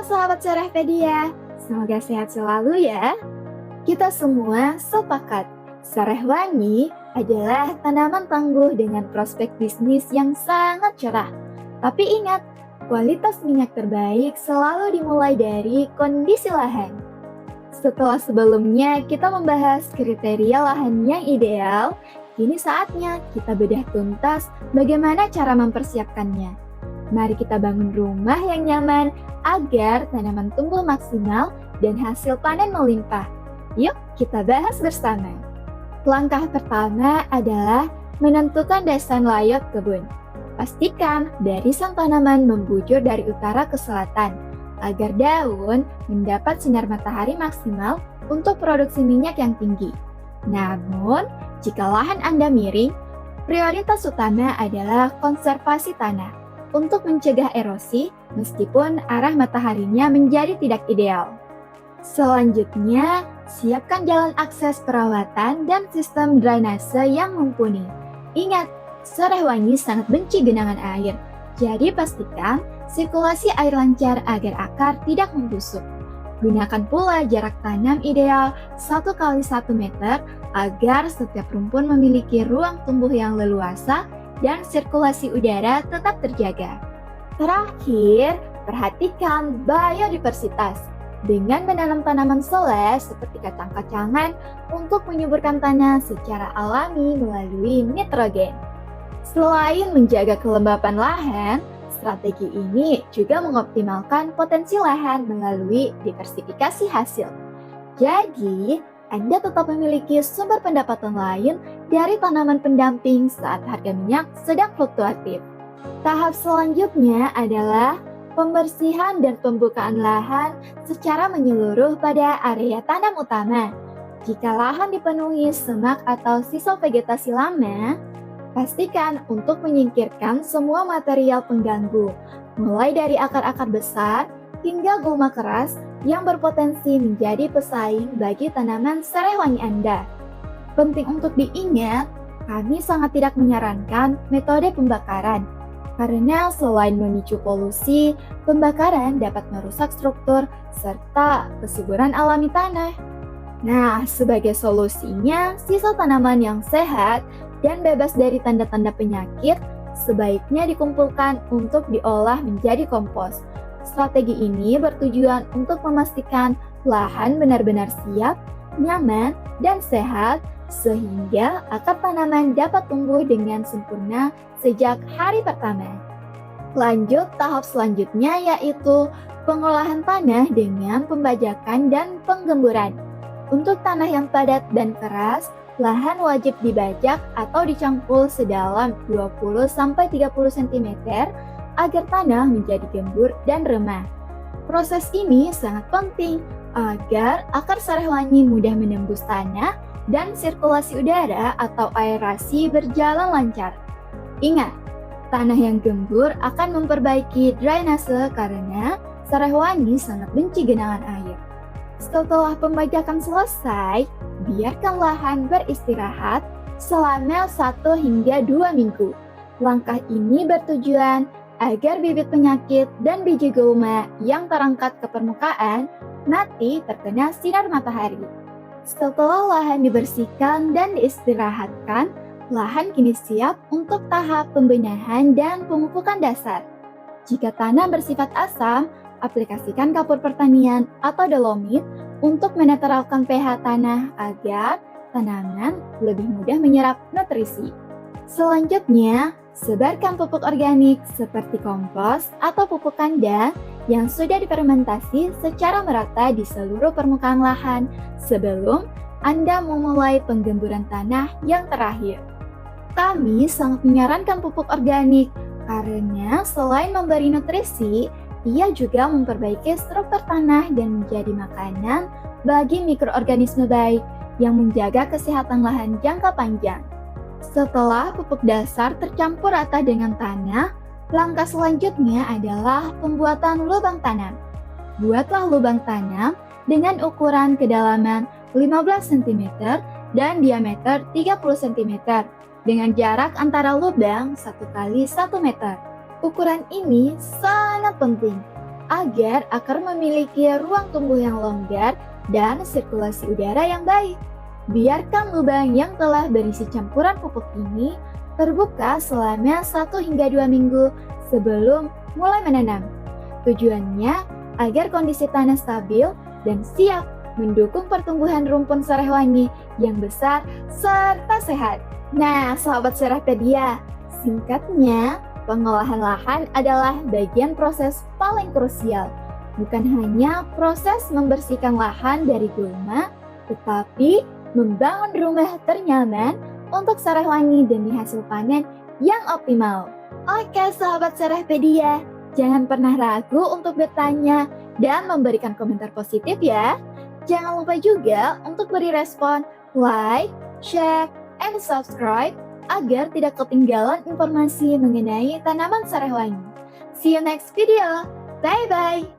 sahabat Sarehpedia, semoga sehat selalu ya. Kita semua sepakat, Sarehwangi adalah tanaman tangguh dengan prospek bisnis yang sangat cerah. Tapi ingat, kualitas minyak terbaik selalu dimulai dari kondisi lahan. Setelah sebelumnya kita membahas kriteria lahan yang ideal, kini saatnya kita bedah tuntas bagaimana cara mempersiapkannya. Mari kita bangun rumah yang nyaman agar tanaman tumbuh maksimal dan hasil panen melimpah. Yuk kita bahas bersama. Langkah pertama adalah menentukan desain layout kebun. Pastikan barisan tanaman membujur dari utara ke selatan agar daun mendapat sinar matahari maksimal untuk produksi minyak yang tinggi. Namun, jika lahan Anda miring, prioritas utama adalah konservasi tanah untuk mencegah erosi meskipun arah mataharinya menjadi tidak ideal. Selanjutnya, siapkan jalan akses perawatan dan sistem drainase yang mumpuni. Ingat, Sarehwangi sangat benci genangan air, jadi pastikan sirkulasi air lancar agar akar tidak membusuk. Gunakan pula jarak tanam ideal 1 kali 1 meter agar setiap rumpun memiliki ruang tumbuh yang leluasa dan sirkulasi udara tetap terjaga. Terakhir, perhatikan biodiversitas dengan menanam tanaman seles seperti kacang-kacangan untuk menyuburkan tanah secara alami melalui nitrogen. Selain menjaga kelembapan lahan, strategi ini juga mengoptimalkan potensi lahan melalui diversifikasi hasil. Jadi, Anda tetap memiliki sumber pendapatan lain dari tanaman pendamping saat harga minyak sedang fluktuatif. Tahap selanjutnya adalah pembersihan dan pembukaan lahan secara menyeluruh pada area tanam utama. Jika lahan dipenuhi semak atau sisa vegetasi lama, pastikan untuk menyingkirkan semua material pengganggu, mulai dari akar-akar besar hingga gulma keras yang berpotensi menjadi pesaing bagi tanaman Sarehwangi Anda. Penting untuk diingat, kami sangat tidak menyarankan metode pembakaran, karena selain memicu polusi, pembakaran dapat merusak struktur serta kesuburan alami tanah. Nah, sebagai solusinya, sisa tanaman yang sehat dan bebas dari tanda-tanda penyakit sebaiknya dikumpulkan untuk diolah menjadi kompos. Strategi ini bertujuan untuk memastikan lahan benar-benar siap, nyaman, dan sehat sehingga akar tanaman dapat tumbuh dengan sempurna sejak hari pertama. Lanjut tahap selanjutnya yaitu pengolahan tanah dengan pembajakan dan penggemburan. Untuk tanah yang padat dan keras, lahan wajib dibajak atau dicampur sedalam 20-30 cm agar tanah menjadi gembur dan remah. Proses ini sangat penting agar akar Sarehwangi mudah menembus tanah dan sirkulasi udara atau aerasi berjalan lancar. Ingat, tanah yang gembur akan memperbaiki drainase karena Sarehwangi sangat benci genangan air. Setelah pembajakan selesai, biarkan lahan beristirahat selama 1 hingga 2 minggu. Langkah ini bertujuan agar bibit penyakit dan biji gulma yang terangkat ke permukaan mati terkena sinar matahari. Setelah lahan dibersihkan dan diistirahatkan, lahan kini siap untuk tahap pembenahan dan pemupukan dasar. Jika tanah bersifat asam, aplikasikan kapur pertanian atau dolomit untuk menetralkan pH tanah agar tanaman lebih mudah menyerap nutrisi. Selanjutnya, sebarkan pupuk organik seperti kompos atau pupuk kandang yang sudah difermentasi secara merata di seluruh permukaan lahan sebelum Anda memulai penggemburan tanah yang terakhir. Kami sangat menyarankan pupuk organik karena selain memberi nutrisi, ia juga memperbaiki struktur tanah dan menjadi makanan bagi mikroorganisme baik yang menjaga kesehatan lahan jangka panjang. Setelah pupuk dasar tercampur rata dengan tanah, langkah selanjutnya adalah pembuatan lubang tanam. Buatlah lubang tanam dengan ukuran kedalaman 15 cm dan diameter 30 cm dengan jarak antara lubang 1 kali 1 meter. Ukuran ini sangat penting agar akar memiliki ruang tumbuh yang longgar dan sirkulasi udara yang baik. Biarkan lubang yang telah berisi campuran pupuk ini terbuka selama 1 hingga 2 minggu sebelum mulai menanam. Tujuannya agar kondisi tanah stabil dan siap mendukung pertumbuhan rumpun Sarehwangi yang besar serta sehat. Nah, sahabat Serehpedia, singkatnya, pengolahan lahan adalah bagian proses paling krusial. Bukan hanya proses membersihkan lahan dari gulma, tetapi membangun rumah ternyaman untuk Sarehwangi demi hasil panen yang optimal. Oke, sahabat Serehpedia, jangan pernah ragu untuk bertanya dan memberikan komentar positif ya. Jangan lupa juga untuk beri respon, like, share, and subscribe agar tidak ketinggalan informasi mengenai tanaman Sarehwangi. See you next video. Bye-bye.